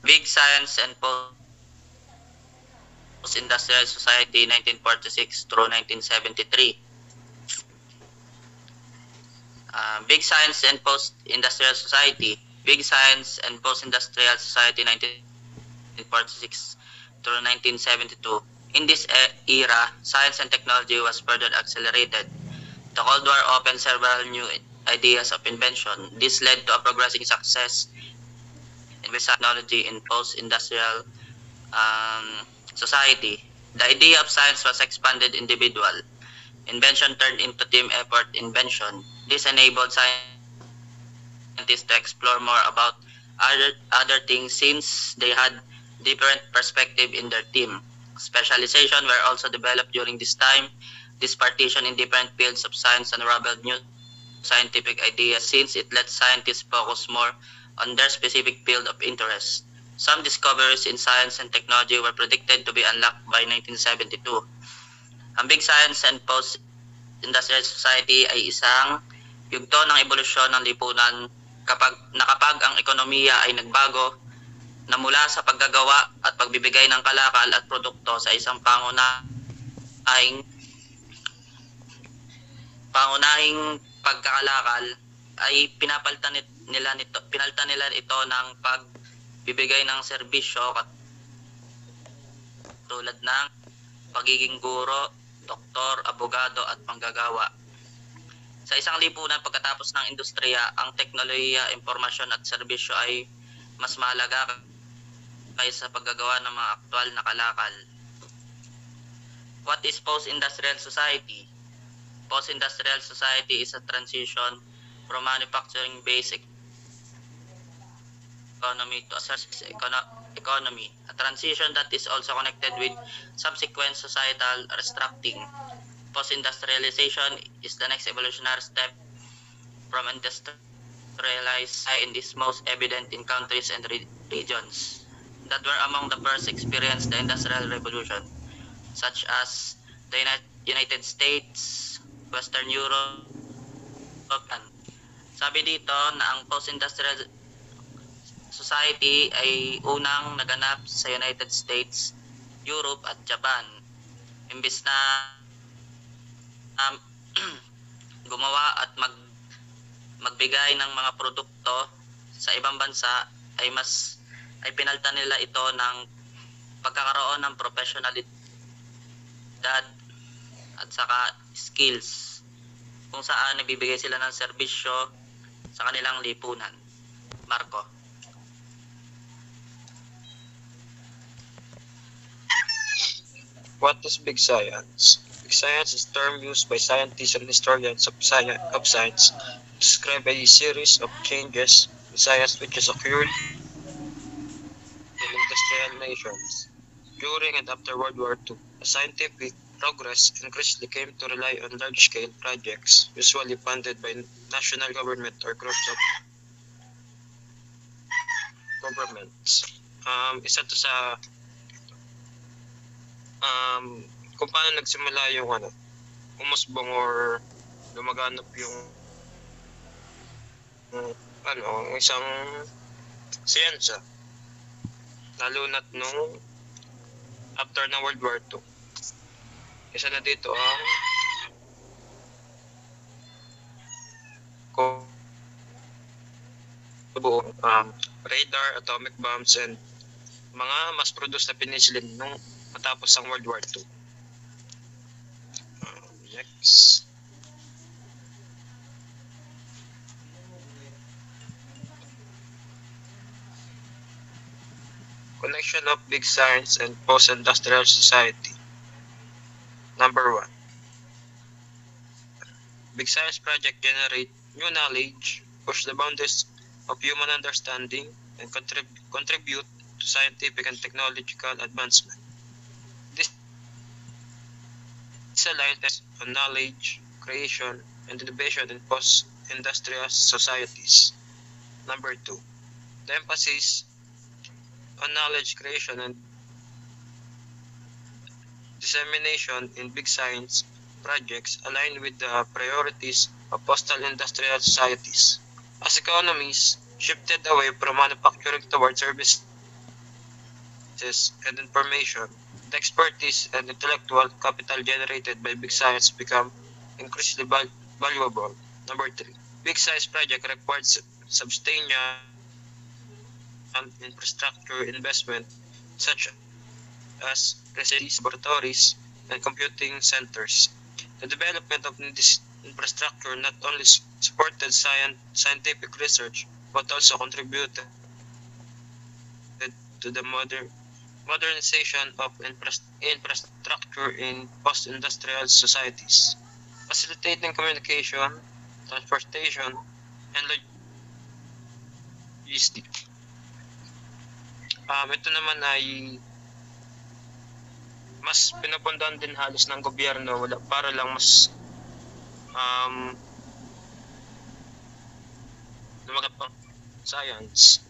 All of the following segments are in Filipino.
Big Science and Post-Industrial Society 1946 through 1973. Big Science and Post-Industrial Society. Big Science and Post-Industrial Society 1946 through 1972. In this era, science and technology was further accelerated. The Cold War opened several new ideas of invention. This led to a progressing success in technology in post-industrial society. The idea of science was expanded individual. Invention turned into team effort invention. This enabled scientists to explore more about other things since they had different perspective in their team. Specialization were also developed during this time. This partition in different fields of science unraveled new scientific ideas since it let scientists focus more on their specific field of interest. Some discoveries in science and technology were predicted to be unlocked by 1972. Ang Big Science and Post-Industrial Society ay isang yugto ng ebolusyon ng lipunan kapag ang ekonomiya ay nagbago na mula sa paggagawa at pagbibigay ng kalakal at produkto sa isang pangunahing pagkakalakal ay pinaltan nila ito ng pagbibigay ng serbisyo tulad ng pagiging guro, doktor, abogado at manggagawa. Sa isang lipunan pagkatapos ng industriya, ang teknolohiya, impormasyon at serbisyo ay mas mahalaga kaysa paggagawa ng mga aktual na kalakal. What is post-industrial society? Post-industrial society is a transition from manufacturing-based economy to a service economy, a transition that is also connected with subsequent societal restructuring. Post-industrialization is the next evolutionary step from industrialized and is most evident in countries and regions that were among the first experience the Industrial Revolution, such as the United States, Western Europe, and sabi dito na ang post-industrial society ay unang naganap sa United States, Europe at Japan. Imbis na gumawa at magbigay ng mga produkto sa ibang bansa ay pinaltan nila ito ng pagkakaroon ng professionalidad at saka skills kung saan nagbibigay sila ng serbisyo sa kanilang lipunan. Marco. What is big science? Big science is a term used by scientists and historians of science to describe a series of changes in science which has occurred in industrial nations during and after World War II. A scientific progress increasingly came to rely on large-scale projects, usually funded by national government or groups of governments. Isa to sa kung paano nagsimula yung umusbong or lumaganap yung isang siyensya, lalo na't nung after ng World War II. Isa na dito ang radar, atomic bombs, and mga mass-produced na penicillin nung matapos ang World War II. Next. Connection of big science and post-industrial society. Number 1. Big science project generate new knowledge, push the boundaries of human understanding, and contribute to scientific and technological advancement. This aligns on knowledge, creation, and innovation in post-industrial societies. Number 2. The emphasis on knowledge creation and dissemination in big science projects align with the priorities of post-industrial societies. As economies shifted away from manufacturing toward services and information, the expertise and intellectual capital generated by big science become increasingly valuable. Number 3. Big science project requires substantial infrastructure investment such as research laboratories and computing centers. The development of this infrastructure not only supported scientific research but also contributed to the modernization of infrastructure in post-industrial societies, facilitating communication, transportation, and logistics. Ito naman ay mas pinapundahan din halos ng gobyerno para lang mas lumagat pang science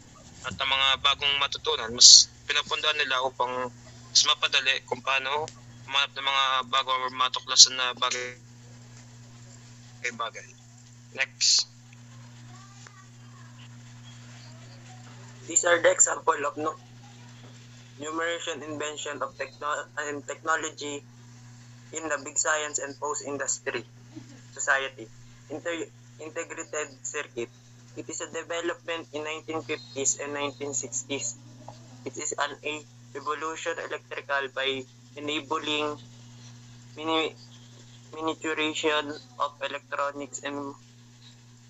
at ang mga bagong matutunan, mas pinapundahan nila upang mas mapadali kung paano humanap ng mga bago or matuklasan na bagay. Next. These are the example of numerous invention of technology in the big science and post-industry society. Integrated circuit. It is a development in 1950s and 1960s. It is an evolution electrical by enabling miniaturization of electronics and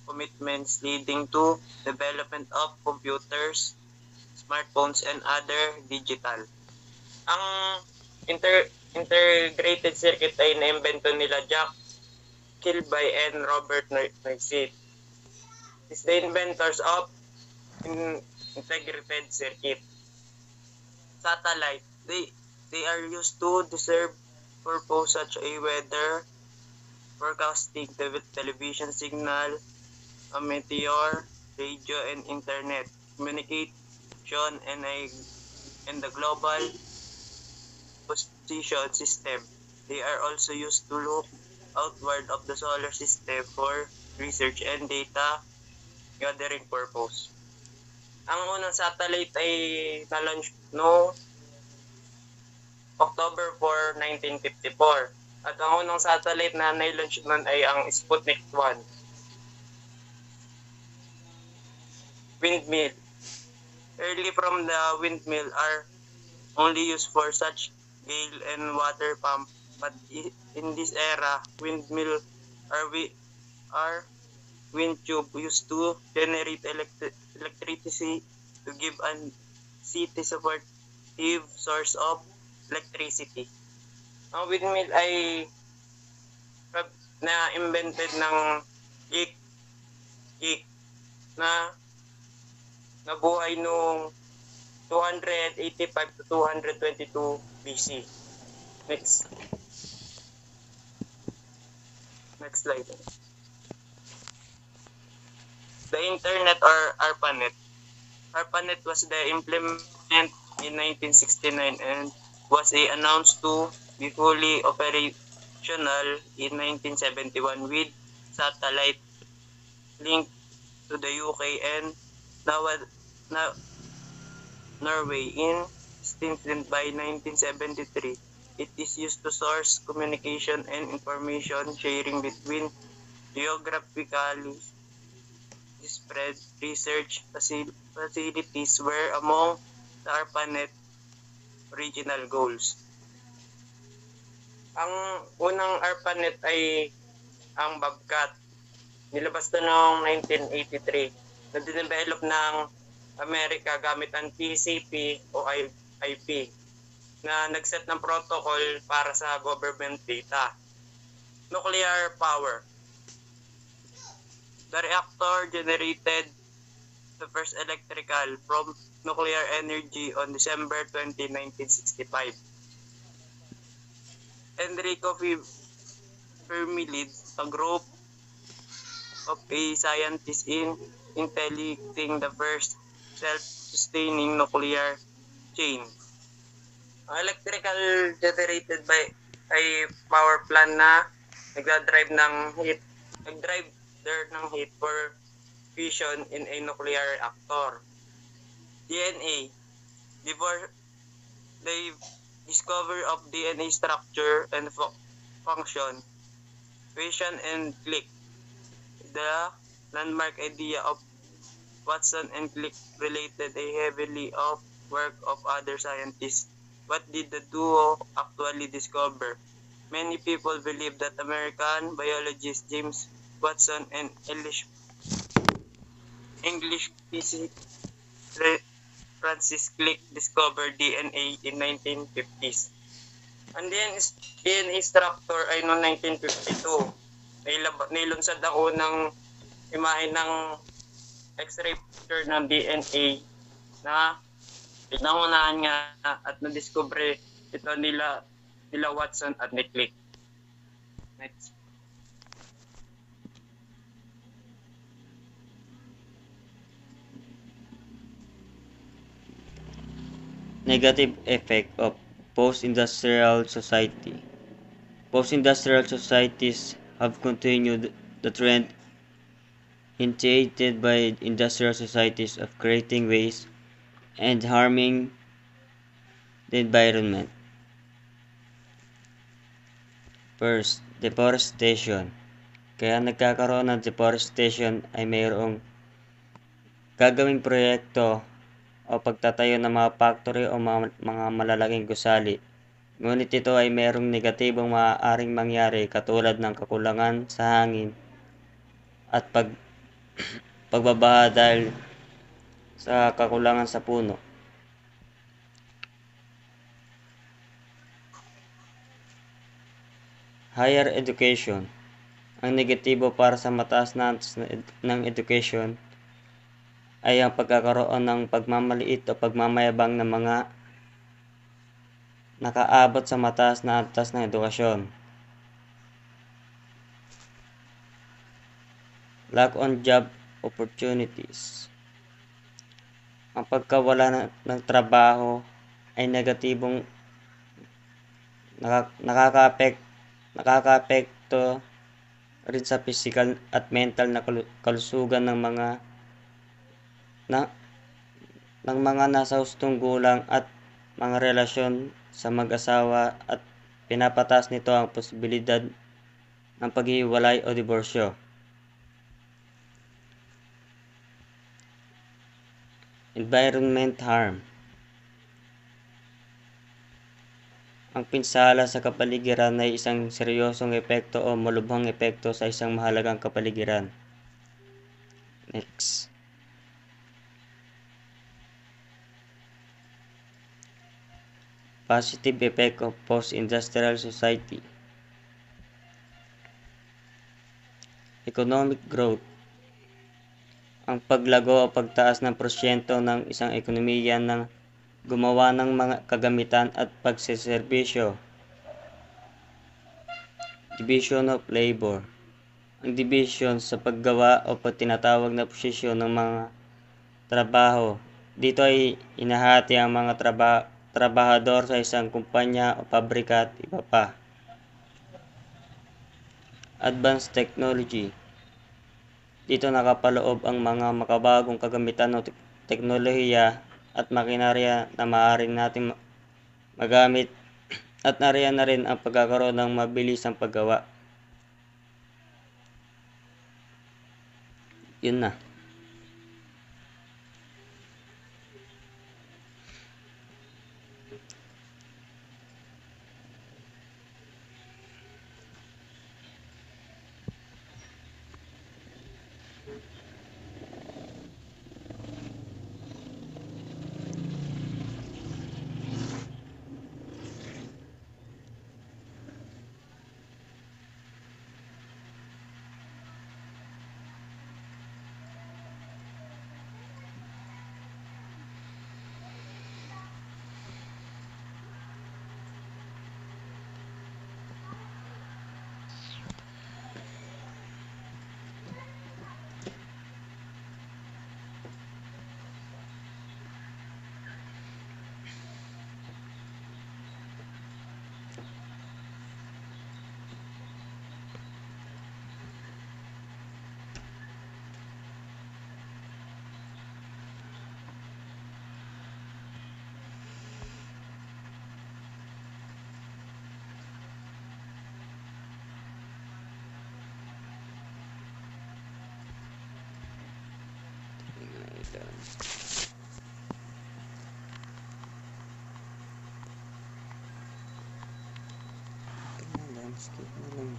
commitments leading to development of computers, smartphones, and other digital. Ang integrated circuit ay na-invento nila Jack Kilby and Robert Noyce. Is the inventors of integrated circuit. Satellite. They are used to serve purpose such as weather forecasting, television signal, a meteor, radio, and internet communication, and the global position system. They are also used to look outward of the solar system for research and data gathering purpose. Ang unang satellite ay na-launch no October 4, 1954. At ang unang satellite na na-launch nun ay ang Sputnik 1. Windmill. Early from the windmill are only used for such gale and water pump, but in this era, windmill are wind tube used to generate electricity to give a city supportive source of electricity. Ang windmill ay na-invented ng geek na nabuhay noong 285 to 222 BC. Next slide. The Internet or ARPANET. ARPANET was the implement in 1969 and was announced to be fully operational in 1971 with satellite link to the UK and Norway. Extended by 1973, it is used to source communication and information sharing between geographically spread research facilities were among the ARPANET original goals. Ang unang ARPANET ay ang Bobcat. Nilabas na noong 1983 na dinevelop ng Amerika gamit ang TCP o IP na nagset ng protocol para sa government data. Nuclear power. The reactor generated the first electrical from nuclear energy on December 20, 1965. Enrico Fermi leads a group of scientists in intellecting the first self-sustaining nuclear chain. Ang electrical generated by ay power plant na nagdadrive ng heat for fusion in a nuclear reactor. DNA, the discovery of DNA structure and function, fusion and Crick. The landmark idea of Watson and Crick related a heavily of work of other scientists. What did the duo actually discover? Many people believe that American biologist James Watson and English physicist Francis Crick discovered DNA in 1950s. Ang DNA structure ay noong 1952. Nilunsad ang unang imahe ng X-ray picture ng DNA na pinangunahan nga at na-discover ito nila Watson at ni Crick. Next. Negative effect of post-industrial society. Post-industrial societies have continued the trend initiated by industrial societies of creating waste and harming the environment. First, deforestation. Kaya nagkakaroon ng deforestation ay mayroong gagawing proyekto o pagtatayo ng mga factory o mga malalaking gusali. Ngunit ito ay mayroong negatibong maaaring mangyari katulad ng kakulangan sa hangin at pagbabaha dahil sa kakulangan sa puno. Higher education. Ang negatibo para sa mataas na ng education ay ang pagkakaroon ng pagmamaliit o pagmamayabang ng mga nakaabot sa mataas na antas ng edukasyon. Lack on job opportunities. Ang pagkawala ng trabaho ay negatibong nakakaapekto rin sa physical at mental na kalusugan ng mga nasa hustong gulang at mga relasyon sa mag-asawa at pinapataas nito ang posibilidad ng paghiwalay o diborsyo. Environment harm. Ang pinsala sa kapaligiran ay isang seryosong epekto o malubhang epekto sa isang mahalagang kapaligiran. Next. Positive effect of post-industrial society. Economic growth. Ang paglago o pagtaas ng porsyento ng isang ekonomiya ng gumawa ng mga kagamitan at pagseserbisyo. Division of labor. Ang division sa paggawa o tinatawag na posisyon ng mga trabaho. Dito ay inahati ang mga trabahador sa isang kumpanya o pabrika at iba pa. Advanced technology. Dito nakapaloob ang mga makabagong kagamitan o teknolohiya at makinarya na maaaring natin magamit at nariyan na rin ang pagkakaroon ng mabilisang paggawa. Yun na. down. Ito na, landscape na lang.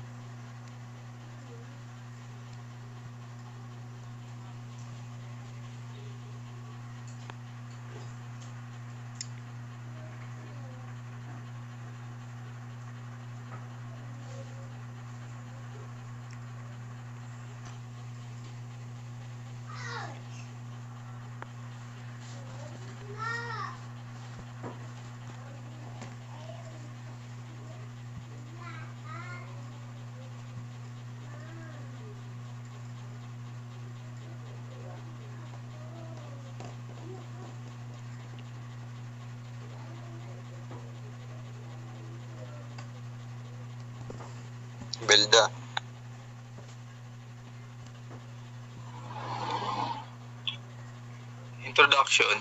Belda. Introduction.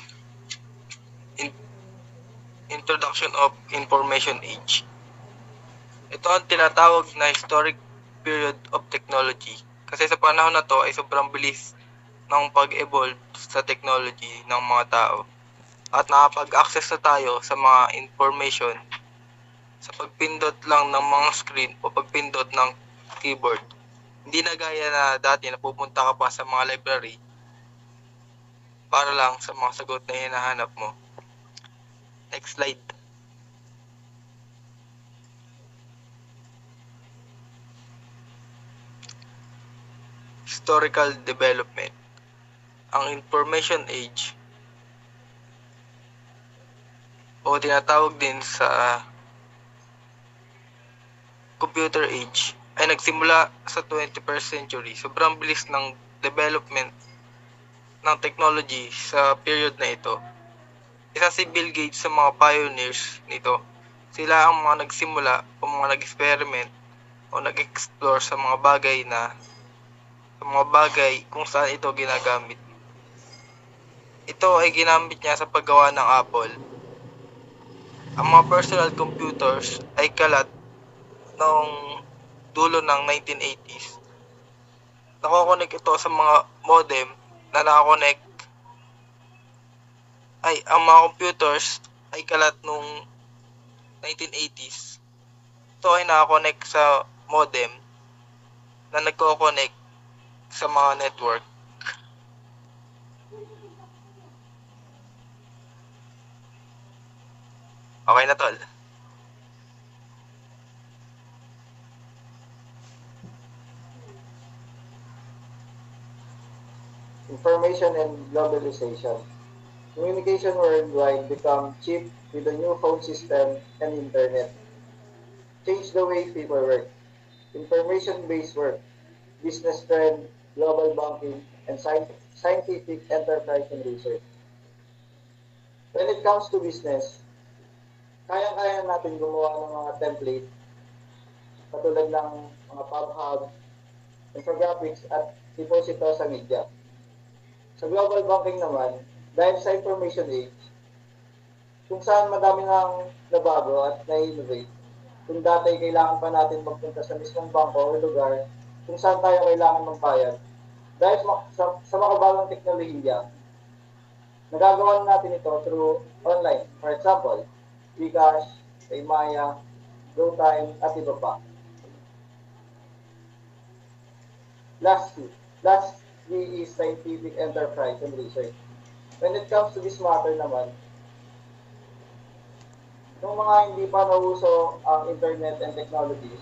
Introduction of Information Age. Ito ang tinatawag na historic period of technology. Kasi sa panahon na to ay sobrang bilis ng pag-evolve sa technology ng mga tao. At nakapag-access na tayo sa mga information sa pagpindot lang ng mga screen o pagpindot ng keyboard. Hindi na gaya na dati na pupunta ka pa sa mga library para lang sa mga sagot na hinahanap mo. Next slide. Historical development. Ang information age o tinatawag din sa computer age ay nagsimula sa 21st century. Sobrang bilis ng development ng technology sa period na ito. Isa si Bill Gates sa mga pioneers nito. Sila ang mga nagsimula o mga nag-experiment o nag-explore sa mga bagay kung saan ito ginagamit. Ito ay ginamit niya sa paggawa ng Apple. Ang mga personal computers ay kalat noong dulo ng 1980s. Nakokonek ito sa mga modem na nakakonek ang mga computers ay kalat noong 1980s. Ito ay nakakonek sa modem na nagko-connect sa mga network. Okay na tol. Information and globalization. Communication worldwide become cheap with the new phone system and internet. Change the way people work. Information-based work, business trend, global banking, and scientific enterprise and research. When it comes to business, kaya-kaya natin gumawa ng mga template katulad ng mga PubHub, infographics, at deposito sa media. Sa global banking naman, dahil sa information age, kung saan madami nang nabago at na-innovate, kung dati kailangan pa natin magpunta sa mismong bangko o lugar kung saan tayo kailangan magbayad, dahil sa makabagong teknolohiya, nagagawa natin ito through online. For example, GCash, Paymaya, GoTime, at iba pa. Lastly is scientific enterprise and research. When it comes to this matter naman, nung mga hindi pa nauso ang internet and technologies,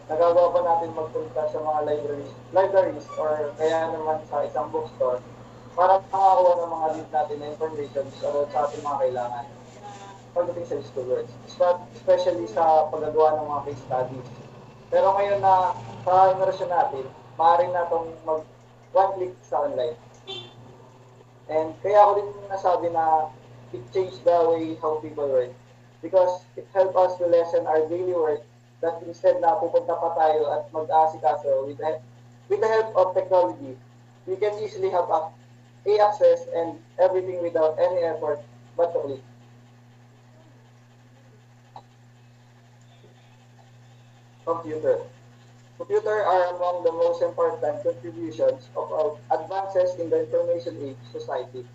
nagagawa pa natin magpunta sa mga libraries or kaya naman sa isang bookstore para makakuha ng mga lead natin na information about sa ating mga kailangan pagdating sa school works, especially sa paggagawa ng mga case studies. Pero ngayon na sa immersion natin, maaari na itong one click sa online. And kaya ako din nasabi na it changed the way how people work because it helped us to lessen our daily work that instead na pupunta pa tayo at mag-aasikaso with the help of technology, we can easily have access and everything without any effort but to click. Computer. Computers are among the most important contributions of advances in the information age society.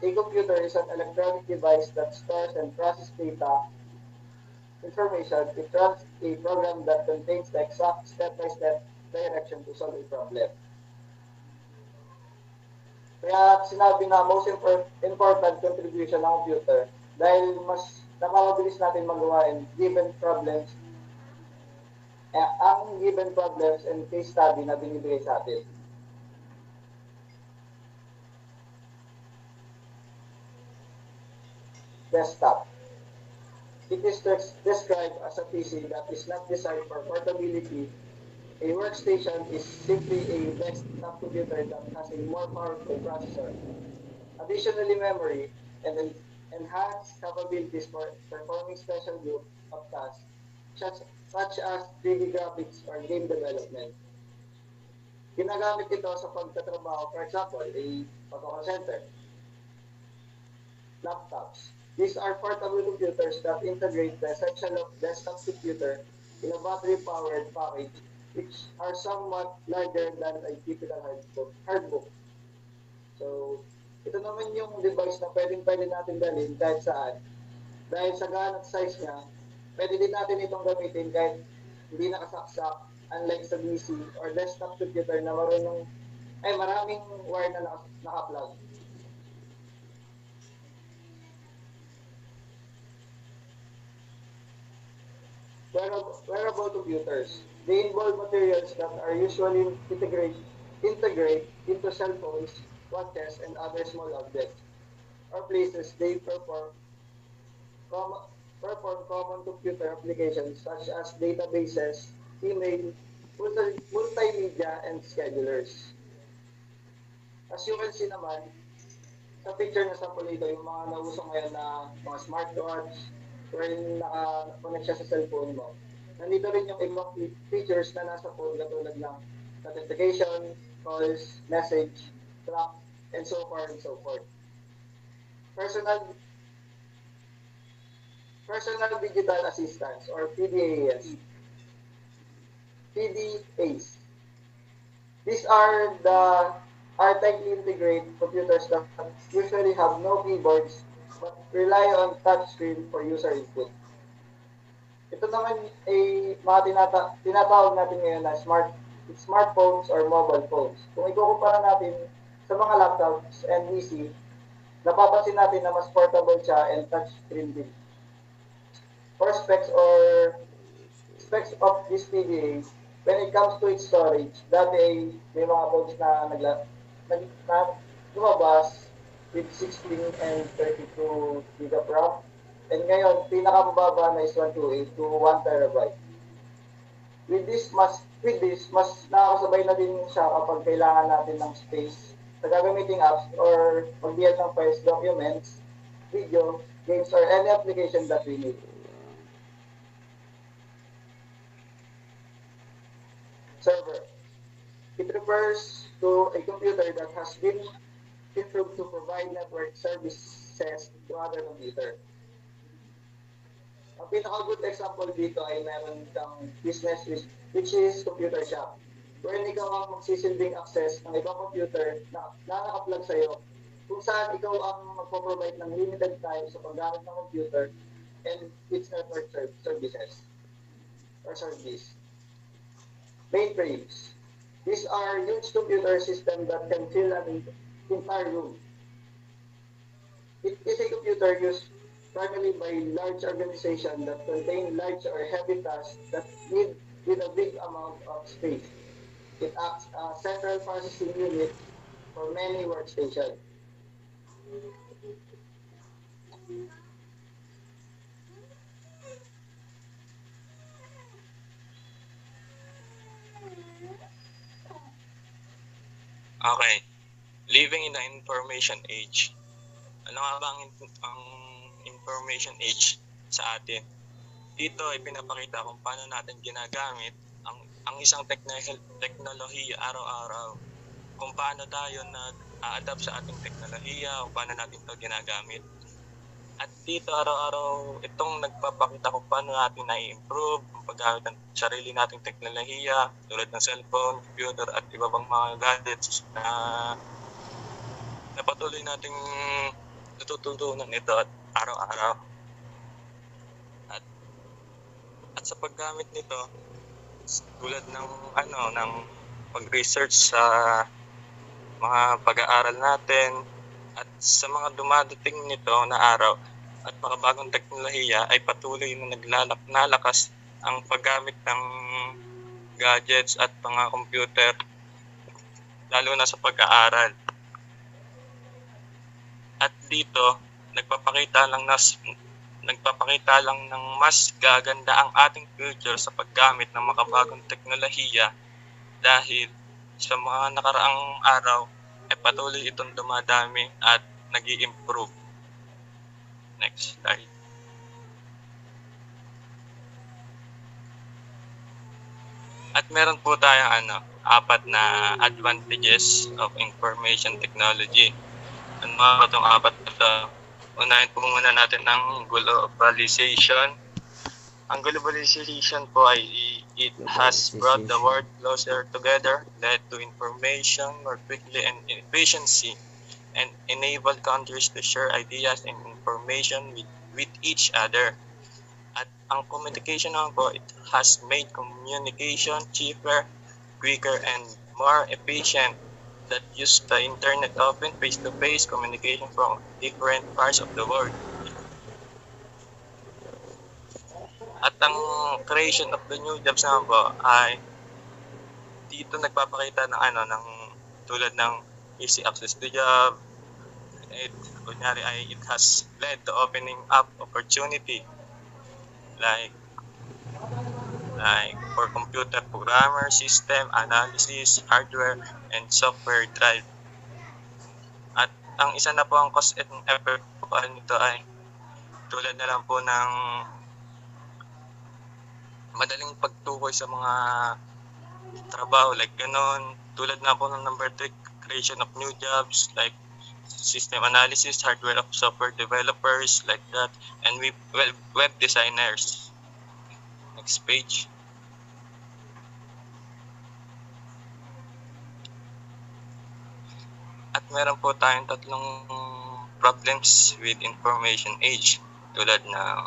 A computer is an electronic device that stores and processes data, information. It runs a program that contains the exact step-by-step direction to solve a problem. Kaya sinabi na most important contribution ng computer dahil mas napakabilis natin magawa and given problems, ang given problems and case study na binibigay sa atin. Desktop. It is described as a PC that is not designed for portability. A workstation is simply a desktop computer that has a more powerful processor, additionally memory, and enhanced capabilities for performing special group of tasks, such as 3D graphics or game development. Ginagamit ito sa pagtatrabaho, for example, a photo center. Laptops. These are portable computers that integrate the essential of desktop computer in a battery-powered package, which are somewhat larger than a typical hardbook. So, ito naman yung device na pwede natin dalhin kahit saan. Dahil sa gaan at size niya, pwede din natin itong gamitin kahit hindi nakasaksak, unlike sa PC or desktop computer na maraming wire na naka-plug. Wearable computers. They involve materials that are usually integrate into cell phones, watches, and other small objects, or places they perform common computer applications such as databases, email, multimedia, and schedulers. As you can see naman, sa picture na sample ito, yung mga nauso ngayon na mga smartwatch, wherein naka-connect siya sa cellphone mo. Nandito rin yung ibang features na nasa phone katulad ng notification, calls, message, track, and so far and so forth. Personal Digital Assistants or PDAs. PDAs. These are tightly integrated computers that usually have no keyboards but rely on touchscreen for user input. Ito naman ay mga tinatawag natin ngayon na smartphones or mobile phones. Kung ikukumpara natin sa mga laptops and PC, napapansin natin na mas portable siya and touchscreen din. For specs of this PDA, when it comes to its storage, dati may mga phones na lumabas with 16 and 32 GB RAM. And ngayon, pinakamababa na is 128 to 1 TB. With this, mas nakakasabay na din siya kapag kailangan natin ng space sa gagamiting apps or mag-build ng files, documents, video, games, or any application that we need. Server. It refers to a computer that has been improved to provide network services to other computer. Ang pinaka-good example dito ay meron kang business which is computer shop. Wherein ikaw ang magsisilbing access ng ibang computer na naka-plug sa'yo kung saan ikaw ang magpo-provide ng limited time sa paggamit ng computer and its network services or service. Mainframes. These are huge computer systems that can fill an entire room. It is a computer used primarily by large organizations that contain large or heavy tasks that need with a big amount of space. It acts as a central processing unit for many workstations. Okay. Living in the information age. Ano nga ba ang information age sa atin? Dito ay pinapakita kung paano natin ginagamit ang isang teknolohiya araw-araw. Kung paano tayo nag-a-adapt sa ating teknolohiya, kung paano natin ito ginagamit. At dito araw-araw itong nagpapakita kung paano natin na-improve ang paggamit ng sarili nating teknolohiya tulad ng cellphone, computer at iba pang mga gadgets na patuloy nating natututunan ito at araw-araw. At sa paggamit nito, tulad ng ng pag-research sa mga pag-aaral natin at sa mga dumadating nito na araw at makabagong teknolohiya ay patuloy na nalakas ang paggamit ng gadgets at mga computer lalo na sa pag-aaral. At dito nagpapakita lang ng mas gaganda ang ating future sa paggamit ng makabagong teknolohiya dahil sa mga nakaraang araw ay patuloy itong dumadami at nag-i-improve. Next slide. At meron po tayong 4 na advantages of information technology. Ano mga itong 4 na ito? Unahin po muna natin ng globalization. Ang globalization po ay it has brought the world closer together, led to information more quickly and efficiency, and enabled countries to share ideas and information with each other. At ang communication naman po, it has made communication cheaper, quicker, and more efficient. That use the internet often face-to-face communication from different parts of the world. At ang creation of the new jobs naman po ay dito nagpapakita ng ng tulad ng easy access to job. It has led to opening up opportunity like for computer programmer, system analysis, hardware, and software drive. At ang isa na po ang cost and effort po nito ay tulad na lang po ng madaling pagtukoy sa mga trabaho like ganon. Tulad na po ng number 3, creation of new jobs like system analysis, hardware of software developers like that, and web designers. Next page. At meron po tayong 3 problems with information age tulad ng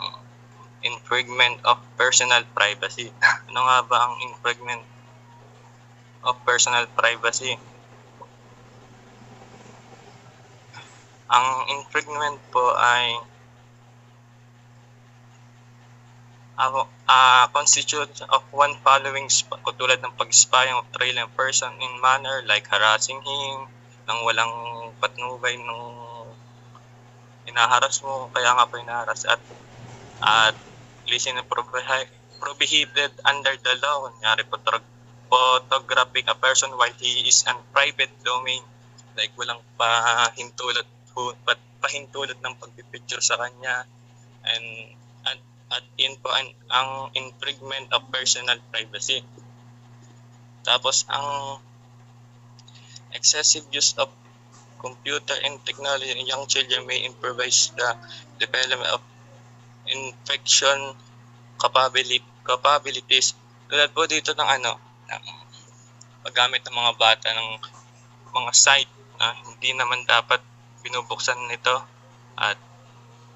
infringement of personal privacy. Ano nga ba ang infringement of personal privacy? Ang infringement po ay constitutes of one following tulad ng pag-spy of trailing person in manner like harassing him nang walang patnubay nung inaharas mo kaya nga po inaharas at listen prohibited under the law kunyari photographing a person while he is in private domain like walang pahintulot ng pagpipicture sa kanya at yun po ang infringement of personal privacy. Tapos ang excessive use of computer and technology in young children may improvise the development of infection capabilities. Tulad po dito ng paggamit ng mga bata ng mga site na hindi naman dapat binubuksan nito at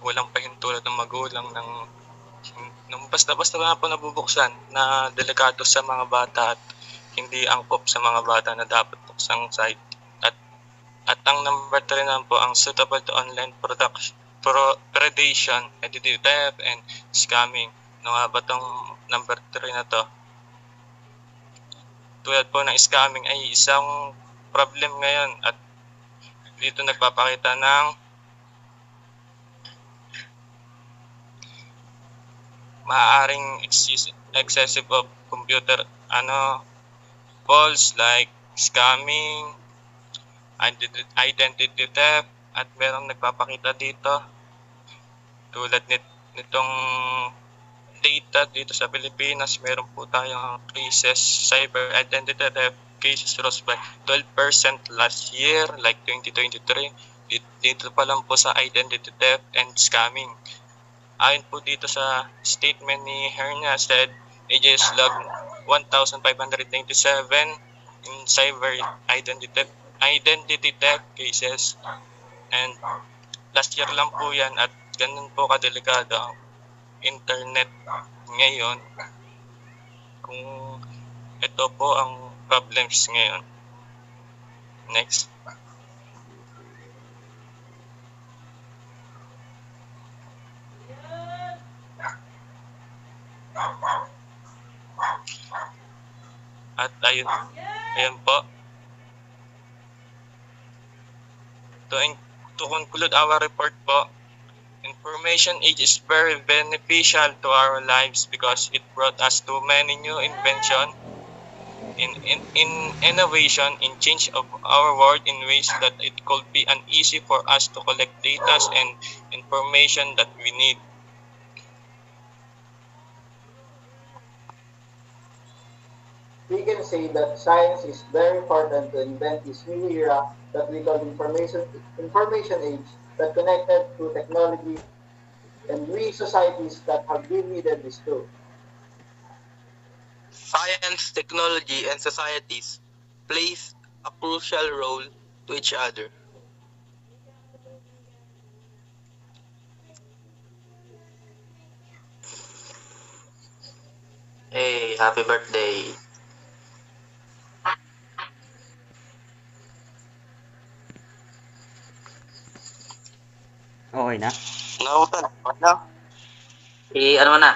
walang pahintulot ng magulang nung basta-basta na po nabubuksan na delikado sa mga bata at hindi angkop sa mga bata na dapat buksang site. At ang number 3 naman po ang suitable to online predation, identity theft, and scamming. Ano nga ba itong number 3 na to? Tulad po ng scamming ay isang problem ngayon at dito nagpapakita ng maaaring excessive of computer false like scamming, identity theft, at merong nagpapakita dito tulad nitong data dito sa Pilipinas. Meron po tayong cases cyber identity theft cases rose by 12% last year like 2023 dito pa lang po sa identity theft and scamming. Ayon po dito sa statement ni Hernia said, AJS logged 1,597 in cyber identity theft cases, and last year lang po yan, at ganun po kadelikado ang internet ngayon. Kung ito po ang problems ngayon. Next. At ayun po. To conclude our report po, information age is very beneficial to our lives because it brought us to many new invention, in innovation, in change of our world in ways that it could be uneasy for us to collect data and information that we need. We can say that science is very important to invent this new era that we call information age that connected to technology, and we societies that have been needed this too. Science, technology, and societies plays a crucial role to each other. Hey, happy birthday. Okay na? Nautan, ano? Ano mo na?